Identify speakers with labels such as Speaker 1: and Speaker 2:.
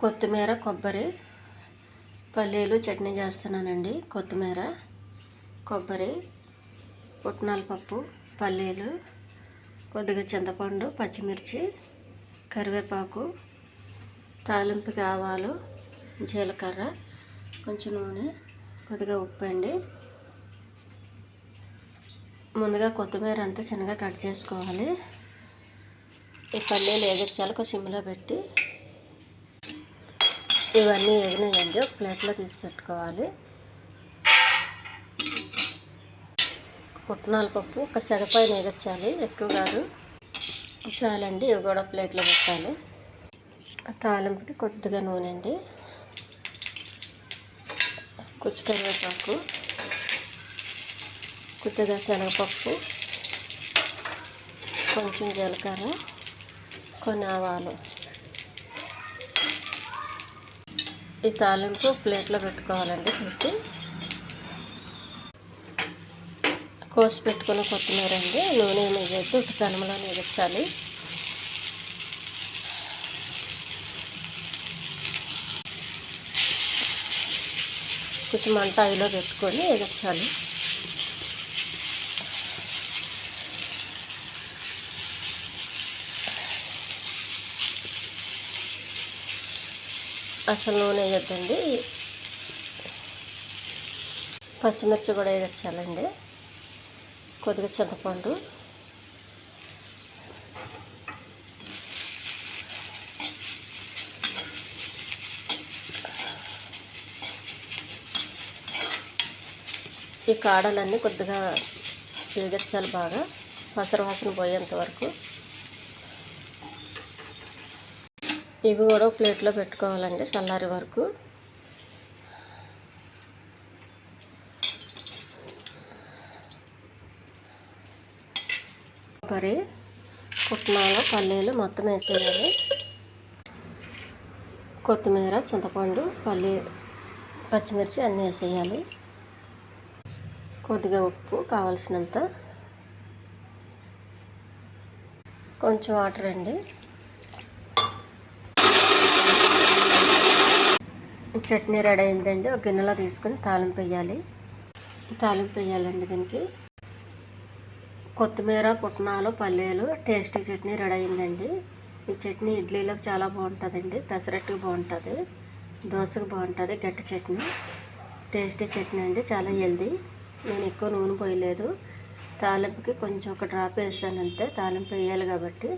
Speaker 1: కొత్తిమీర, కొబ్బరి, పల్లీలు చట్నీ చేస్తున్నానండి. కొత్తిమీర, కొబ్బరి, పుట్నాల పప్పు, పల్లీలు, కొద్దిగా చింతపండు, పచ్చిమిర్చి, కరివేపాకు, తాలింపుకి ఆవాలు, జీలకర్ర, కొంచెం నూనె, కొద్దిగా ఉప్పు అండి. ముందుగా కొత్తిమీర అంతా చిన్నగా కట్ చేసుకోవాలి. ఈ పల్లీలు వేగించాలి, ఒక సిమ్లో పెట్టి. ఇవన్నీ వేగినాయండి, ఒక ప్లేట్లో తీసి పెట్టుకోవాలి. పుట్నాల పప్పు ఒక సెగపైన వేగించాలి, ఎక్కువ కాదు, చాలండి. ఇవి కూడా ప్లేట్లో పెట్టాలి. తాలింపుకి కొద్దిగా నూనె అండి, కొంచెం కరివేపాకు, కొద్దిగా శనగపప్పు, కొంచెం జీలకర్ర, కొన్ని ఆవాలు. ఈ తాలింపు ప్లేట్లో పెట్టుకోవాలండి. తీసి కోసి పెట్టుకున్న కొత్తిమీర అండి. నూనె వేయద్దు, పెనంలో వేగించాలి. కొంచెం మంట ఐలో పెట్టుకొని వేగించాలి. అసలు నూనె వేయద్దండి. పచ్చిమిర్చి కూడా వేయించాలండి. కొద్దిగా చింతపండు, ఈ కాడలన్నీ కొద్దిగా వేగించాలి బాగా, పసరు వాసన పోయేంత వరకు. ఇవి కూడా ప్లేట్లో పెట్టుకోవాలండి చల్లారి వరకు. కొబ్బరి, పుట్నాలు, పల్లీలు మొత్తం వేసేయాలి. కొత్తిమీర, చింతపండు, పచ్చిమిర్చి అన్నీ వేసేయాలి. కొద్దిగా ఉప్పు కావలసినంత, కొంచెం వాటర్ అండి. చట్నీ రెడీ అయిందండి. ఒక గిన్నెలో తీసుకొని తాలింపు వేయాలండి. దీనికి కొత్తిమీర, పుట్నాలు, పల్లీలు టేస్టీ చట్నీ రెడీ అయిందండి. ఈ చట్నీ ఇడ్లీలోకి చాలా బాగుంటుందండి, పెసరట్టుకు బాగుంటుంది, దోశకు బాగుంటుంది. గట్టి చట్నీ, టేస్టీ చట్నీ అండి, చాలా హెల్దీ. నేను ఎక్కువ నూనె పోయలేదు. తాలింపుకి కొంచెం ఒక డ్రాప్ వేసాను అంతే. తాలింపు వేయాలి కాబట్టి